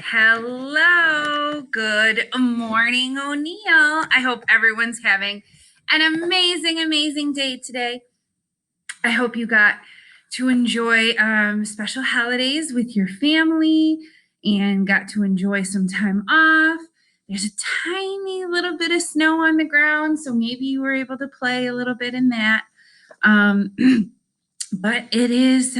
Hello. Good morning, O'Neill. I hope everyone's having an amazing day today. I hope you got to enjoy special holidays with your family and got to enjoy some time off. There's a tiny little bit of snow on the ground, so maybe you were able to play a little bit in that. But it is,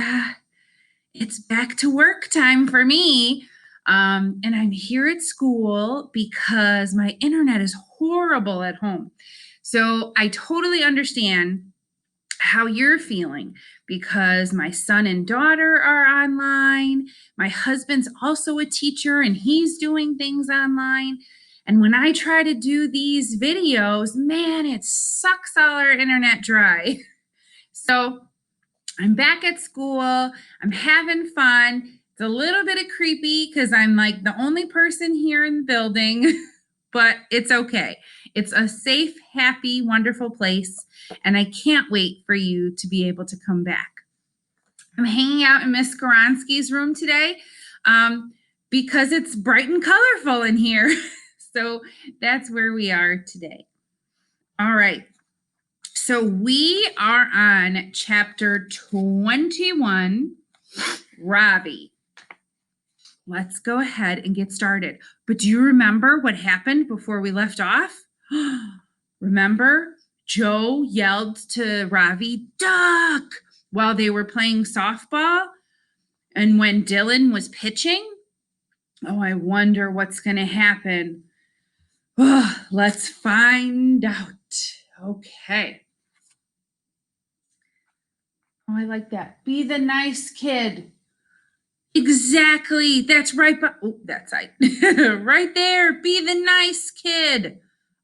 it's back to work time for me. And I'm here at school because my internet is horrible at home. So I totally understand how you're feeling because my son and daughter are online. My husband's also a teacher and he's doing things online. And when I try to do these videos, man, it sucks all our internet dry. So I'm back at school. I'm having fun. It's a little bit of creepy because I'm like the only person here in the building, but it's okay. It's a safe, happy, wonderful place, and I can't wait for you to be able to come back. I'm hanging out in Miss Goronsky's room today because it's bright and colorful in here. So that's where we are today. All right. So we are on chapter 21, Ravi. Let's go ahead and get started. But do you remember what happened before we left off? Remember, Joe yelled to Ravi, "Duck!" while they were playing softball and when Dylan was pitching? Oh, I wonder what's going to happen. Oh, let's find out. Okay. Oh, I like that. Be the nice kid. Exactly. That's right. Oh, that's right. Right there. Be the nice kid.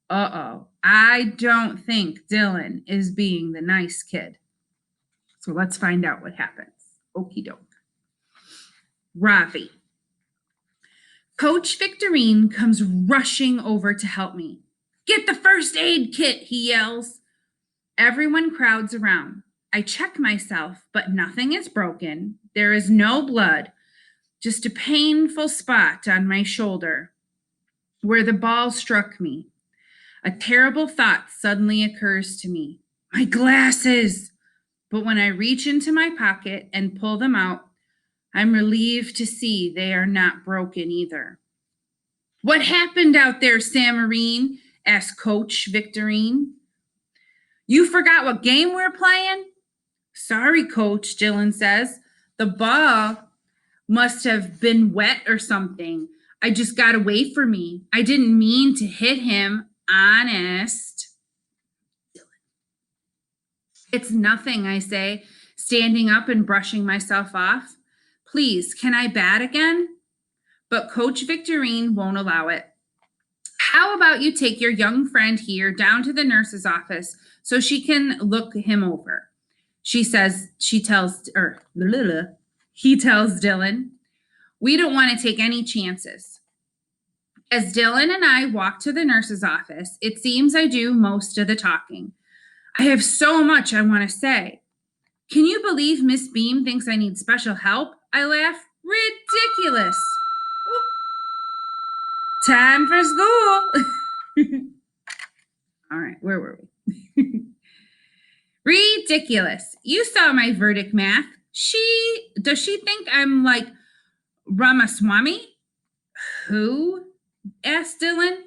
Uh-oh. I don't think Dylan is being the nice kid. So let's find out what happens. Okie doke. Ravi. Coach Victorine comes rushing over to help me. "Get the first aid kit," he yells. Everyone crowds around. I check myself, but nothing is broken. There is no blood, just a painful spot on my shoulder where the ball struck me. A terrible thought suddenly occurs to me. My glasses! But when I reach into my pocket and pull them out, I'm relieved to see they are not broken either. "What happened out there, Samarine?" asked Coach Victorine. "You forgot what game we're playing?" "Sorry, Coach," Dylan says. "The ball must have been wet or something. I just got away from me. I didn't mean to hit him. Honest." "It's nothing," I say, standing up and brushing myself off. "Please, can I bat again?" But Coach Victorine won't allow it. "How about you take your young friend here down to the nurse's office so she can look him over?" He tells Dylan. "We don't want to take any chances." As Dylan and I walk to the nurse's office, it seems I do most of the talking. I have so much I want to say. "Can you believe Miss Beam thinks I need special help?" I laugh. "Ridiculous." Time for school. All right, where were we? "Ridiculous. You saw my verdict math. Does she think I'm like Ramaswamy?" "Who?" asked Dylan.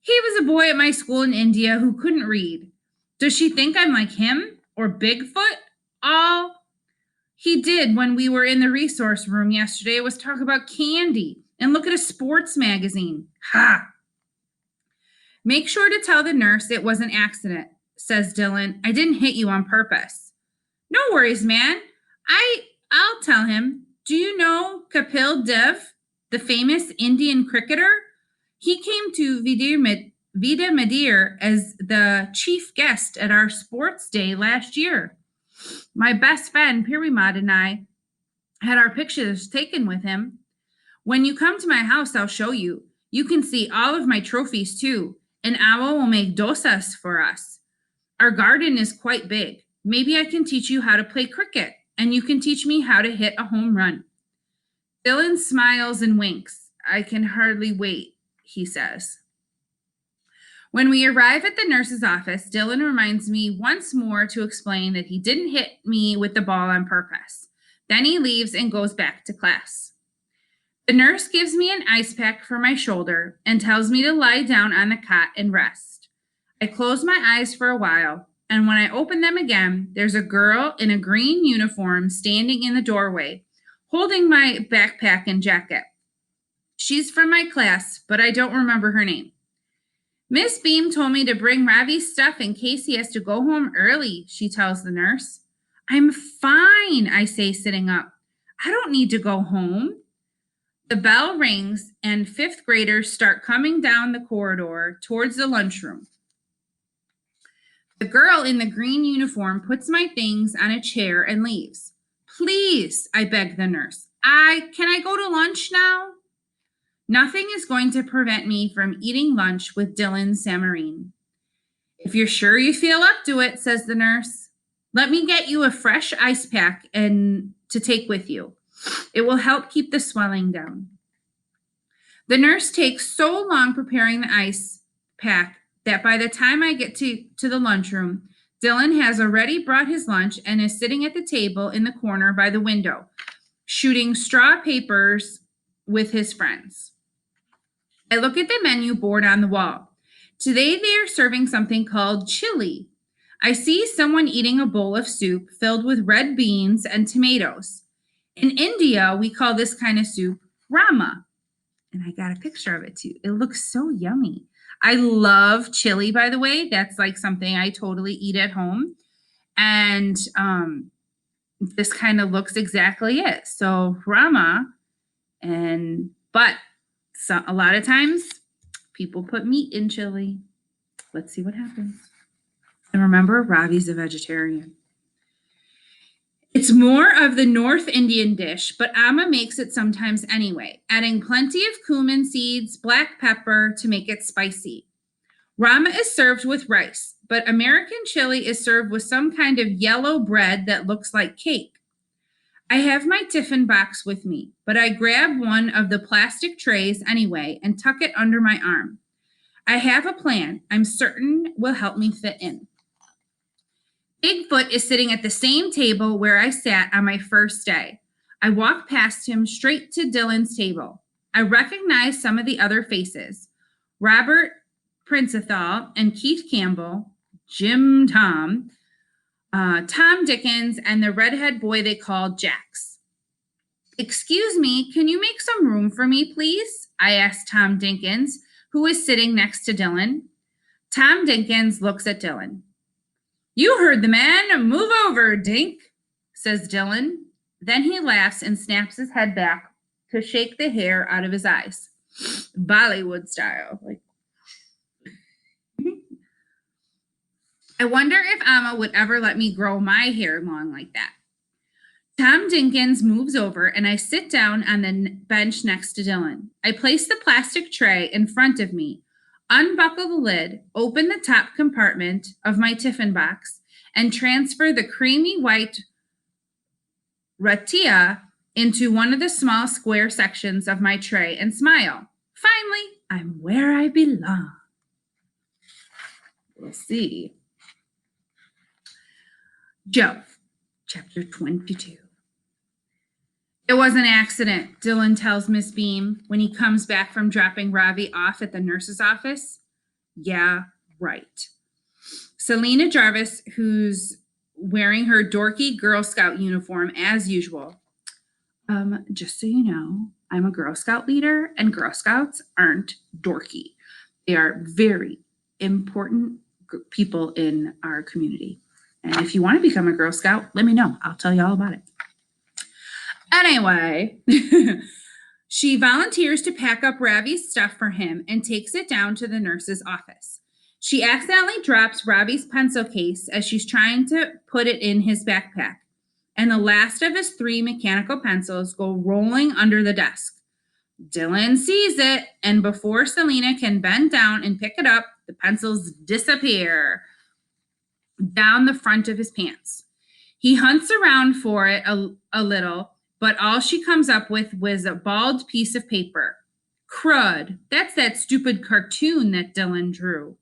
"He was a boy at my school in India who couldn't read. Does she think I'm like him or Bigfoot? All he did when we were in the resource room yesterday was talk about candy and look at a sports magazine. Ha!" "Make sure to tell the nurse it was an accident," says Dylan. "I didn't hit you on purpose." "No worries, man. I'll tell him. Do you know Kapil Dev, the famous Indian cricketer? He came to Vida Medir as the chief guest at our sports day last year. My best friend Pirimad and I had our pictures taken with him. When you come to my house, I'll show you. You can see all of my trophies too, and Awa will make dosas for us. Our garden is quite big. Maybe I can teach you how to play cricket, and you can teach me how to hit a home run." Dylan smiles and winks. I can hardly wait, he says. When we arrive at the nurse's office, Dylan reminds me once more to explain that he didn't hit me with the ball on purpose. Then he leaves and goes back to class. The nurse gives me an ice pack for my shoulder and tells me to lie down on the cot and rest. I close my eyes for a while, and when I open them again, there's a girl in a green uniform standing in the doorway, holding my backpack and jacket. She's from my class, but I don't remember her name. Miss Beam told me to bring Ravi's stuff in case he has to go home early, she tells the nurse. I'm fine, I say, sitting up. I don't need to go home. The bell rings and fifth graders start coming down the corridor towards the lunchroom. The girl in the green uniform puts my things on a chair and leaves. Please, I beg the nurse. Can I go to lunch now? Nothing is going to prevent me from eating lunch with Dylan Samarine. If you're sure you feel up to it, says the nurse, let me get you a fresh ice pack and to take with you. It will help keep the swelling down. The nurse takes so long preparing the ice pack that by the time I get to the lunchroom, Dylan has already brought his lunch and is sitting at the table in the corner by the window, shooting straw papers with his friends. I look at the menu board on the wall. Today they are serving something called chili. I see someone eating a bowl of soup filled with red beans and tomatoes. In India, we call this kind of soup rama. And I got a picture of it too. It looks so yummy. I love chili, by the way. That's like something I totally eat at home. And this kind of looks exactly it. So rama, but a lot of times people put meat in chili. Let's see what happens. And remember, Ravi's a vegetarian. It's more of the North Indian dish, but Amma makes it sometimes anyway, adding plenty of cumin seeds, black pepper to make it spicy. Rama is served with rice, but American chili is served with some kind of yellow bread that looks like cake. I have my tiffin box with me, but I grab one of the plastic trays anyway and tuck it under my arm. I have a plan I'm certain will help me fit in. Bigfoot is sitting at the same table where I sat on my first day. I walk past him straight to Dylan's table. I recognize some of the other faces. Robert Prinzethal and Keith Campbell, Jim Tom Dickens, and the redhead boy they called Jax. Excuse me, can you make some room for me, please? I asked Tom Dickens, who is sitting next to Dylan. Tom Dickens looks at Dylan. You heard the man. Move over, Dink, says Dylan. Then he laughs and snaps his head back to shake the hair out of his eyes. Bollywood style. I wonder if Amma would ever let me grow my hair long like that. Tom Dinkins moves over and I sit down on the bench next to Dylan. I place the plastic tray in front of me, unbuckle the lid, open the top compartment of my tiffin box, and transfer the creamy white ratia into one of the small square sections of my tray and smile. Finally, I'm where I belong. We'll see. Joe, chapter 22. It was an accident, Dylan tells Miss Beam when he comes back from dropping Ravi off at the nurse's office. Yeah, right. Selena Jarvis, who's wearing her dorky Girl Scout uniform as usual. Just so you know, I'm a Girl Scout leader, and Girl Scouts aren't dorky. They are very important people in our community. And if you want to become a Girl Scout, let me know. I'll tell you all about it. Anyway, she volunteers to pack up Ravi's stuff for him and takes it down to the nurse's office. She accidentally drops Ravi's pencil case as she's trying to put it in his backpack, and the last of his 3 mechanical pencils go rolling under the desk. Dylan sees it, and before Selena can bend down and pick it up, the pencils disappear down the front of his pants. He hunts around for it a little, but all she comes up with was a bald piece of paper. Crud, that's that stupid cartoon that Dylan drew.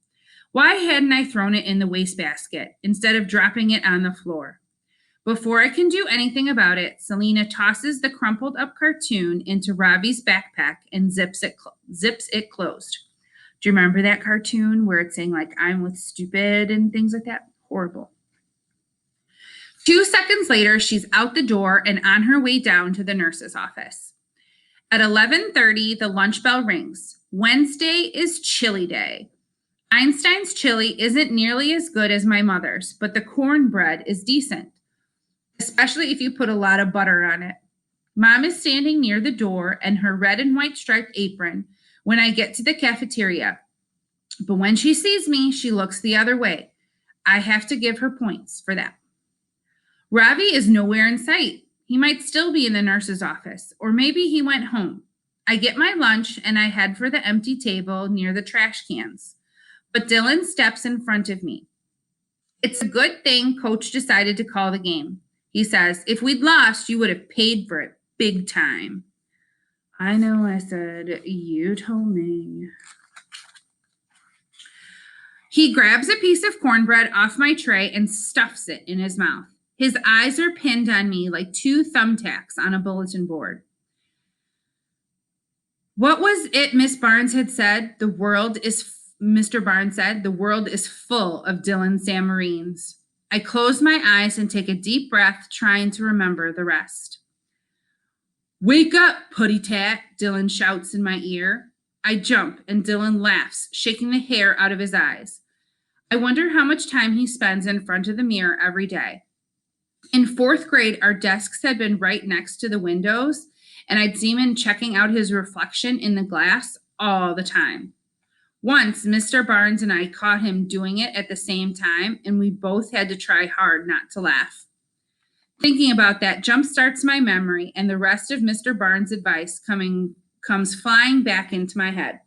Why hadn't I thrown it in the wastebasket instead of dropping it on the floor? Before I can do anything about it, Selena tosses the crumpled up cartoon into Robbie's backpack and zips it closed. Do you remember that cartoon where it's saying, like, I'm with stupid and things like that? Horrible. 2 seconds later, she's out the door and on her way down to the nurse's office. At 11:30, the lunch bell rings. Wednesday is chili day. Einstein's chili isn't nearly as good as my mother's, but the cornbread is decent, especially if you put a lot of butter on it. Mom is standing near the door in her red and white striped apron when I get to the cafeteria. But when she sees me, she looks the other way. I have to give her points for that. Ravi is nowhere in sight. He might still be in the nurse's office, or maybe he went home. I get my lunch and I head for the empty table near the trash cans. But Dylan steps in front of me. It's a good thing Coach decided to call the game. He says, if we'd lost, you would have paid for it big time. I know, I said, you told me. He grabs a piece of cornbread off my tray and stuffs it in his mouth. His eyes are pinned on me like 2 thumbtacks on a bulletin board. What was it Miss Barnes had said? Mr. Barnes said, the world is full of Dylan Samarines. I close my eyes and take a deep breath, trying to remember the rest. Wake up, putty tat, Dylan shouts in my ear. I jump and Dylan laughs, shaking the hair out of his eyes. I wonder how much time he spends in front of the mirror every day. In 4th grade, our desks had been right next to the windows, and I'd seen him checking out his reflection in the glass all the time. Once, Mr. Barnes and I caught him doing it at the same time, and we both had to try hard not to laugh. Thinking about that jumpstarts my memory, and the rest of Mr. Barnes' advice comes flying back into my head.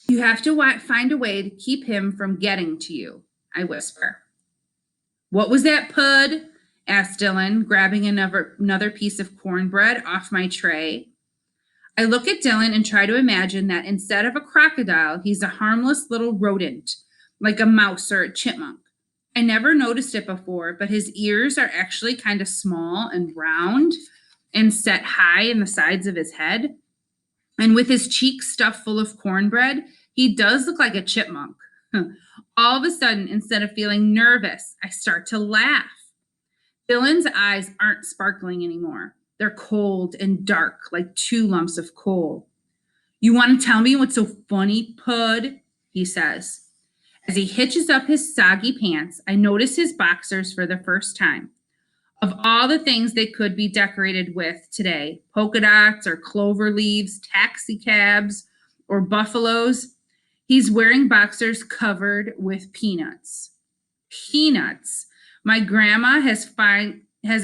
You have to find a way to keep him from getting to you, I whisper. What was that, Pud? Asked Dylan, grabbing another piece of cornbread off my tray. I look at Dylan and try to imagine that instead of a crocodile, he's a harmless little rodent, like a mouse or a chipmunk. I never noticed it before, but his ears are actually kind of small and round and set high in the sides of his head. And with his cheeks stuffed full of cornbread, he does look like a chipmunk. All of a sudden, instead of feeling nervous, I start to laugh. Dylan's eyes aren't sparkling anymore. They're cold and dark, like 2 lumps of coal. You want to tell me what's so funny, Pud? He says. As he hitches up his soggy pants, I notice his boxers for the first time. Of all the things they could be decorated with today, polka dots or clover leaves, taxi cabs, or buffaloes, he's wearing boxers covered with peanuts. Peanuts. My grandma has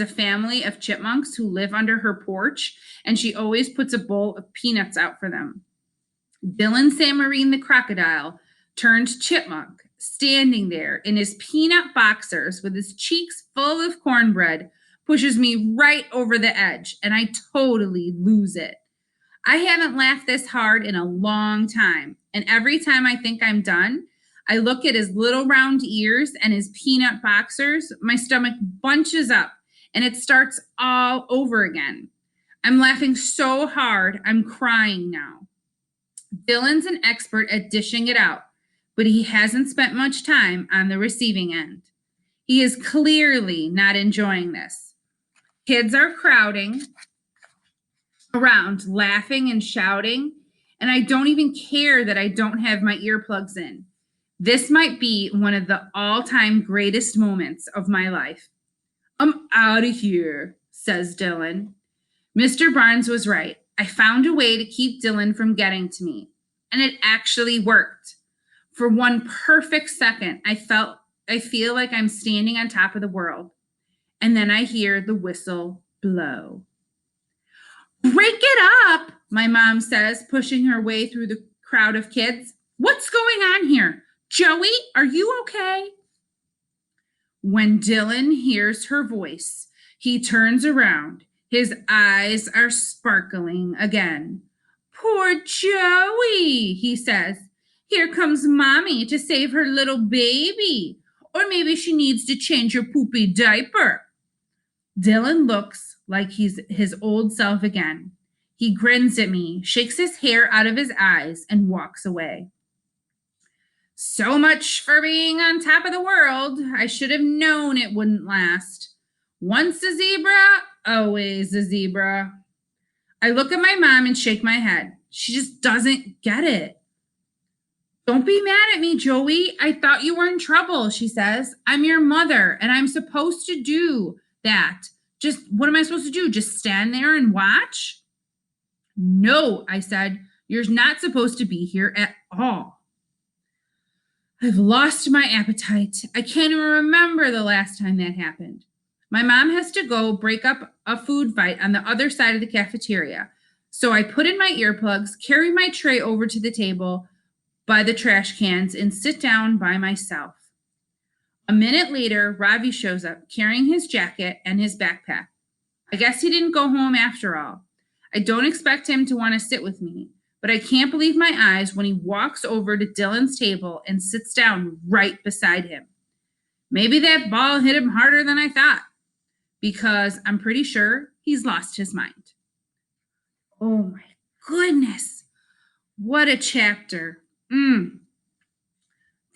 a family of chipmunks who live under her porch, and she always puts a bowl of peanuts out for them. Dylan Samarine the crocodile turned chipmunk, standing there in his peanut boxers with his cheeks full of cornbread, pushes me right over the edge, and I totally lose it. I haven't laughed this hard in a long time, and every time I think I'm done, I look at his little round ears and his peanut boxers. My stomach bunches up, and it starts all over again. I'm laughing so hard, I'm crying now. Dylan's an expert at dishing it out, but he hasn't spent much time on the receiving end. He is clearly not enjoying this. Kids are crowding around, laughing and shouting, and I don't even care that I don't have my earplugs in. This might be one of the all-time greatest moments of my life. I'm out of here, says Dylan. Mr. Barnes was right. I found a way to keep Dylan from getting to me, and it actually worked. For one perfect second, I feel like I'm standing on top of the world, and then I hear the whistle blow. Break it up, my mom says, pushing her way through the crowd of kids. What's going on here? Joey, are you okay? When Dylan hears her voice, he turns around. His eyes are sparkling again. Poor Joey, he says. Here comes Mommy to save her little baby. Or maybe she needs to change her poopy diaper. Dylan looks like he's his old self again. He grins at me, shakes his hair out of his eyes, and walks away. So much for being on top of the world. I should have known it wouldn't last. Once a zebra, always a zebra. I look at my mom and shake my head. She just doesn't get it. Don't be mad at me, Joey. I thought you were in trouble, she says. I'm your mother, and I'm supposed to do that. Just what am I supposed to do? Just stand there and watch? No, I said. You're not supposed to be here at all. I've lost my appetite. I can't even remember the last time that happened. My mom has to go break up a food fight on the other side of the cafeteria. So I put in my earplugs, carry my tray over to the table by the trash cans, and sit down by myself. A minute later, Ravi shows up carrying his jacket and his backpack. I guess he didn't go home after all. I don't expect him to want to sit with me, but I can't believe my eyes when he walks over to Dylan's table and sits down right beside him. Maybe that ball hit him harder than I thought, because I'm pretty sure he's lost his mind. Oh my goodness. What a chapter.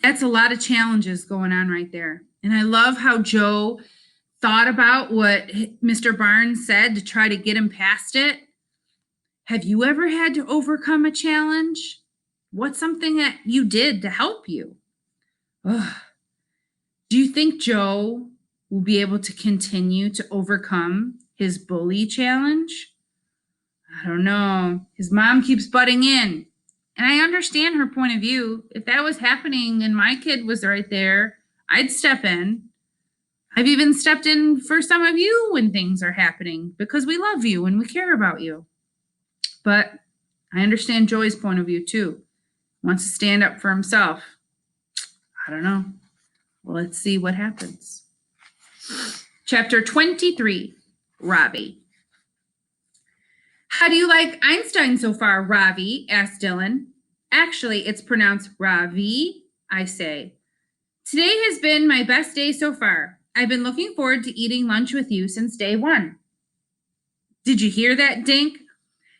That's a lot of challenges going on right there. And I love how Joe thought about what Mr. Barnes said to try to get him past it. Have you ever had to overcome a challenge? What's something that you did to help you? Ugh. Do you think Joe will be able to continue to overcome his bully challenge? I don't know. His mom keeps butting in. And I understand her point of view. If that was happening and my kid was right there, I'd step in. I've even stepped in for some of you when things are happening because we love you and we care about you. But I understand Joey's point of view too. Wants to stand up for himself. I don't know. Well, let's see what happens. Chapter 23, Ravi. How do you like Einstein so far, Ravi? Asked Dylan. Actually, it's pronounced Ravi, I say. Today has been my best day so far. I've been looking forward to eating lunch with you since day one. Did you hear that, Dink?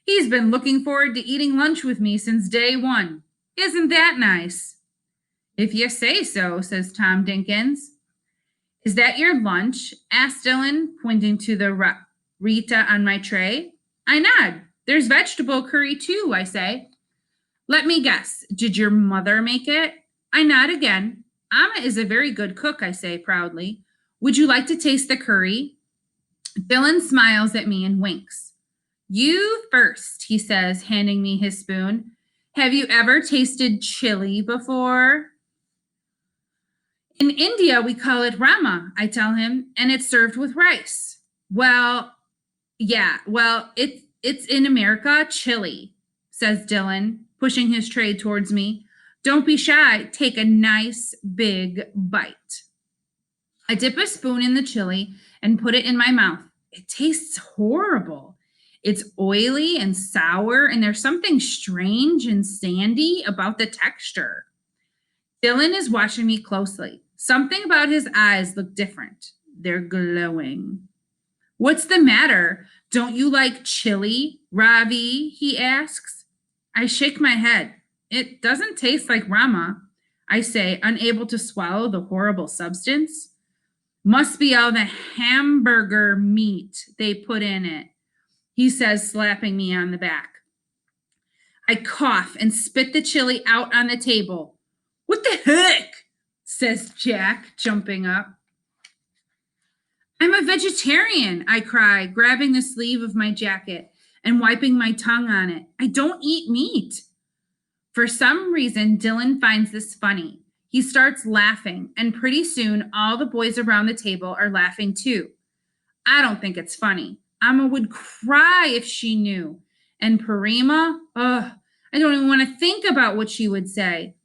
He's been looking forward to eating lunch with me since day one. Isn't that nice? If you say so, says Tom Dinkins. Is that your lunch? Asked Dylan, pointing to the Rita on my tray. I nod. There's vegetable curry too, I say. Let me guess. Did your mother make it? I nod again. Amma is a very good cook, I say proudly. Would you like to taste the curry? Dylan smiles at me and winks. You first, he says, handing me his spoon. Have you ever tasted chili before? In India, we call it rama, I tell him, and it's served with rice. It's in America, chili, says Dylan, pushing his tray towards me. Don't be shy. Take a nice big bite. I dip a spoon in the chili and put it in my mouth. It tastes horrible. It's oily and sour, and there's something strange and sandy about the texture. Dylan is watching me closely. Something about his eyes look different. They're glowing. What's the matter? Don't you like chili, Ravi? He asks. I shake my head. It doesn't taste like rama, I say, unable to swallow the horrible substance. Must be all the hamburger meat they put in it, he says, slapping me on the back. I cough and spit the chili out on the table. What the heck? Says Jack, jumping up. I'm a vegetarian, I cry, grabbing the sleeve of my jacket and wiping my tongue on it. I don't eat meat. For some reason, Dylan finds this funny. He starts laughing, and pretty soon all the boys around the table are laughing too. I don't think it's funny. Amma would cry if she knew. And Parima, I don't even want to think about what she would say.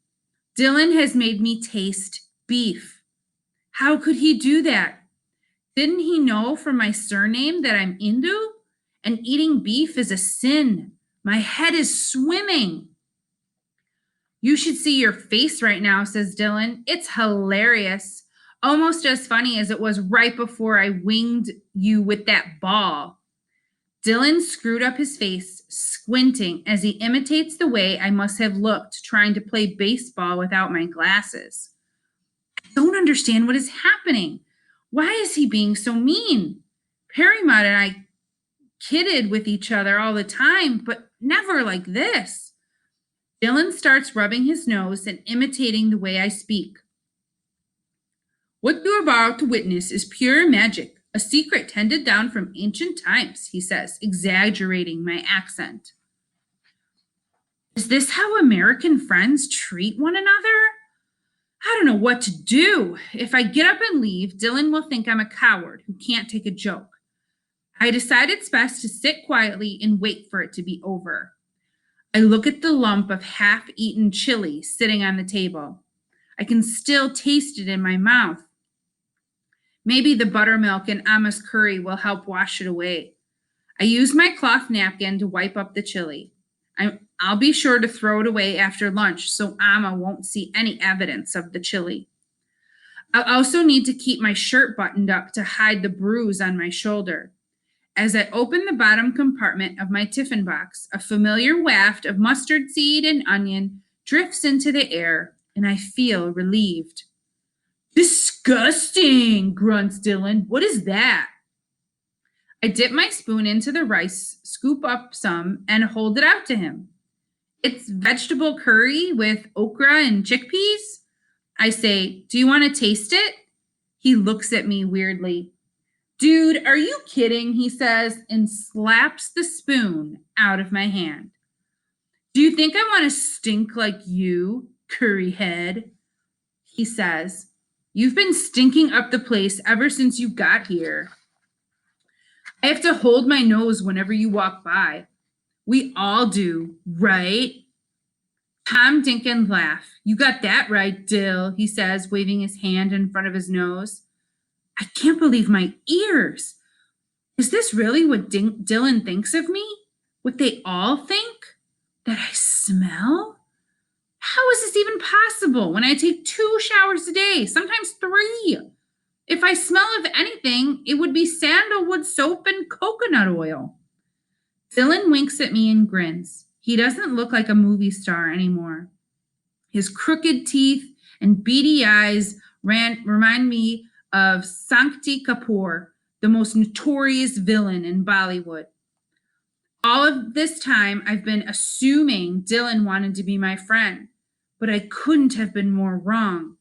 Dylan has made me taste beef. How could he do that? Didn't he know from my surname that I'm Hindu? And eating beef is a sin, My head is swimming. You should see your face right now, says Dylan. It's hilarious. Almost as funny as it was right before I winged you with that ball. Dylan screwed up his face, squinting as he imitates the way I must have looked trying to play baseball without my glasses. I don't understand what is happening. Why is he being so mean? Perrymont and I kidded with each other all the time, but never like this. Dylan starts rubbing his nose and imitating the way I speak. What you're about to witness is pure magic, a secret handed down from ancient times, he says, exaggerating my accent. Is this how American friends treat one another? I don't know what to do. If I get up and leave, Dylan will think I'm a coward who can't take a joke. I decide it's best to sit quietly and wait for it to be over. I look at the lump of half-eaten chili sitting on the table. I can still taste it in my mouth. Maybe the buttermilk and Amma's curry will help wash it away. I use my cloth napkin to wipe up the chili. I'll be sure to throw it away after lunch so Amma won't see any evidence of the chili. I'll also need to keep my shirt buttoned up to hide the bruise on my shoulder. As I open the bottom compartment of my tiffin box, a familiar waft of mustard seed and onion drifts into the air, and I feel relieved. Disgusting, grunts Dylan. What is that? I dip my spoon into the rice, scoop up some, and hold it out to him. It's vegetable curry with okra and chickpeas. I say, do you want to taste it? He looks at me weirdly. Dude, are you kidding? He says, and slaps the spoon out of my hand. Do you think I want to stink like you, curry head? He says, you've been stinking up the place ever since you got here. I have to hold my nose whenever you walk by. We all do, right? Tom Dinkins laugh. You got that right, Dill, he says, waving his hand in front of his nose. I can't believe my ears. Is this really what Dylan thinks of me? What they all think? That I smell? How is this even possible when I take 2 showers a day, sometimes 3? If I smell of anything, it would be sandalwood soap and coconut oil. Dylan winks at me and grins. He doesn't look like a movie star anymore. His crooked teeth and beady eyes remind me of Sankti Kapoor, the most notorious villain in Bollywood. All of this time, I've been assuming Dylan wanted to be my friend, but I couldn't have been more wrong.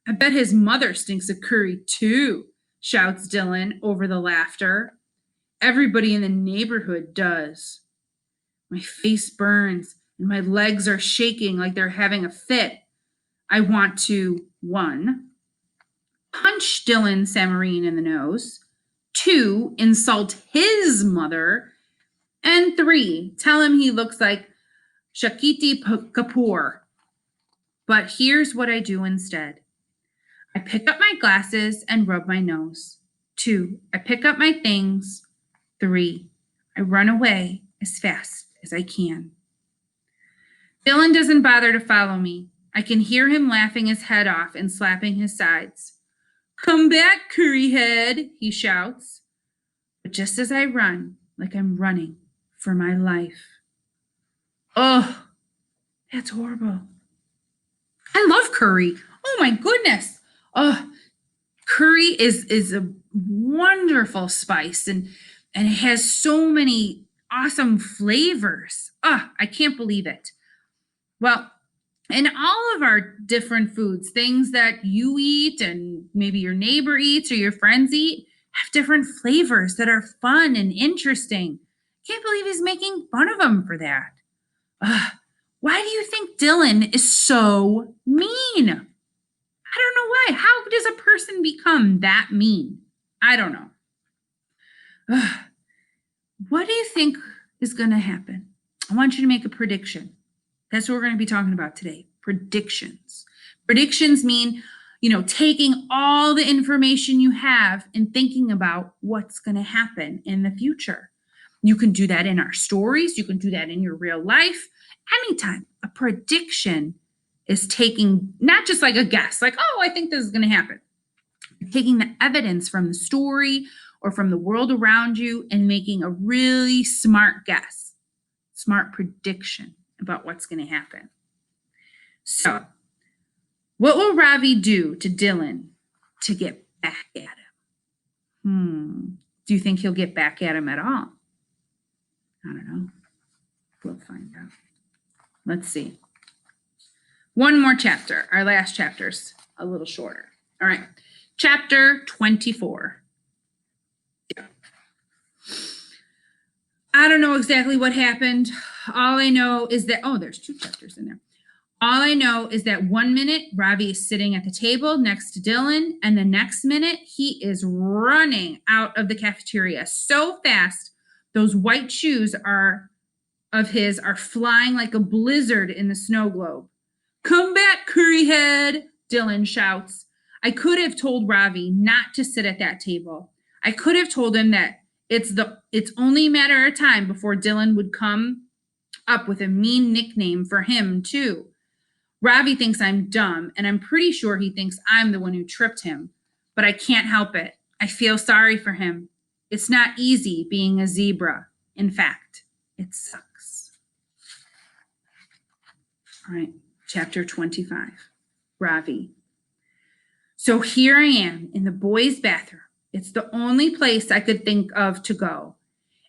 I bet his mother stinks of curry too, shouts Dylan over the laughter. Everybody in the neighborhood does. My face burns and my legs are shaking like they're having a fit. I want to, 1, punch Dylan Samarine in the nose, 2, insult his mother, and 3, tell him he looks like Shakti Kapoor. But here's what I do instead. I pick up my glasses and rub my nose. 2, I pick up my things. 3, I run away as fast as I can. Dylan doesn't bother to follow me. I can hear him laughing his head off and slapping his sides. Come back, curryhead, he shouts. But just as I run, like I'm running for my life. Oh, that's horrible. I love curry. Oh my goodness. Oh, curry is a wonderful spice and it has so many awesome flavors. Oh, I can't believe it. Well, in all of our different foods, things that you eat and maybe your neighbor eats or your friends eat have different flavors that are fun and interesting. Can't believe he's making fun of them for that. Ugh, why do you think Dylan is so mean? I don't know why. How does a person become that mean? I don't know. Ugh. What do you think is going to happen? I want you to make a prediction. That's what we're going to be talking about today. Predictions. Predictions mean, taking all the information you have and thinking about what's going to happen in the future. You can do that in our stories. You can do that in your real life. Anytime a prediction is taking not just like a guess, like, oh, I think this is going to happen. You're taking the evidence from the story or from the world around you and making a really smart guess, smart prediction about what's going to happen. So, what will Ravi do to Dylan to get back at him? Do you think he'll get back at him at all? I don't know. We'll find out. Let's see. One more chapter. Our last chapter's a little shorter. All right. Chapter 24. I don't know exactly what happened. All I know is that, there's 2 chapters in there. All I know is that 1 minute, Ravi is sitting at the table next to Dylan, and the next minute, he is running out of the cafeteria so fast, those white shoes of his are flying like a blizzard in the snow globe. Come back, Curryhead, Dylan shouts. I could have told Ravi not to sit at that table. I could have told him that it's only a matter of time before Dylan would come up with a mean nickname for him, too. Ravi thinks I'm dumb, and I'm pretty sure he thinks I'm the one who tripped him. But I can't help it. I feel sorry for him. It's not easy being a zebra. In fact, it sucks. All right, chapter 25, Ravi. So here I am in the boys' bathroom. It's the only place I could think of to go.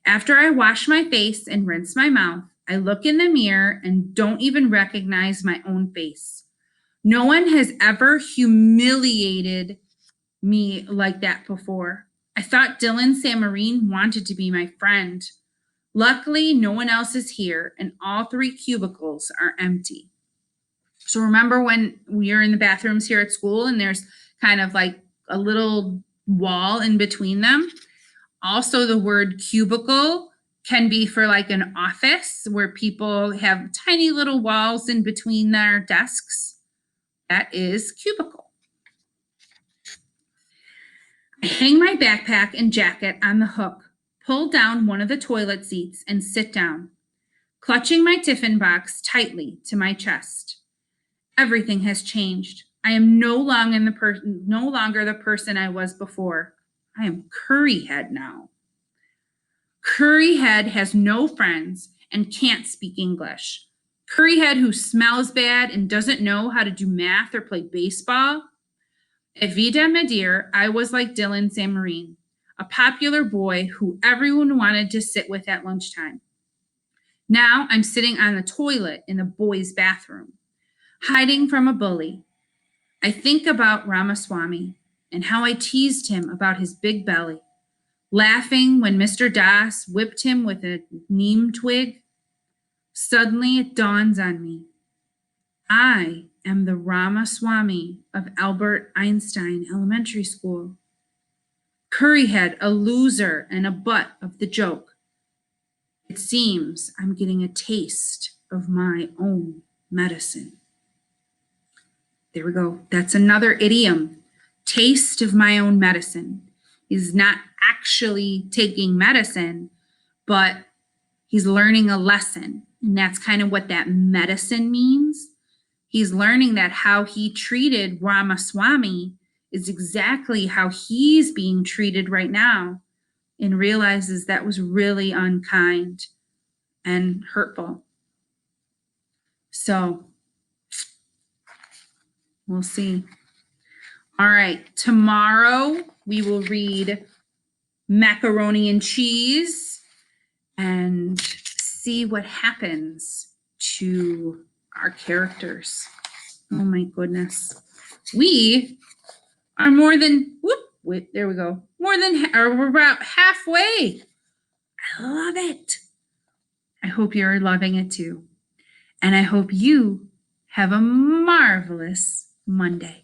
After I wash my face and rinse my mouth, I look in the mirror and don't even recognize my own face. No one has ever humiliated me like that before. I thought Dylan Samarine wanted to be my friend. Luckily, no one else is here, and all 3 cubicles are empty. So remember when we are in the bathrooms here at school and there's kind of like a little wall in between them? Also, the word cubicle can be for like an office where people have tiny little walls in between their desks. That is cubicle. I hang my backpack and jacket on the hook, pull down one of the toilet seats, and sit down, clutching my tiffin box tightly to my chest. Everything has changed. I am no longer the person I was before. I am Curryhead now. Curryhead has no friends and can't speak English. Curryhead who smells bad and doesn't know how to do math or play baseball. At Vida Madeir, I was like Dylan Samarine, a popular boy who everyone wanted to sit with at lunchtime. Now I'm sitting on the toilet in the boys' bathroom, hiding from a bully. I think about Ramaswamy and how I teased him about his big belly, laughing when Mr. Das whipped him with a neem twig. Suddenly it dawns on me. I am the Ramaswamy of Albert Einstein Elementary School. Curryhead, a loser and a butt of the joke. It seems I'm getting a taste of my own medicine. There we go. That's another idiom. Taste of my own medicine. He's not actually taking medicine, but he's learning a lesson. And that's kind of what that medicine means. He's learning that how he treated Ramaswamy is exactly how he's being treated right now, and realizes that was really unkind and hurtful. So we'll see. All right, tomorrow we will read Macaroni and Cheese and see what happens to our characters. Oh my goodness. We are more than, there we go. We're about halfway. I love it. I hope you're loving it too. And I hope you have a marvelous Monday.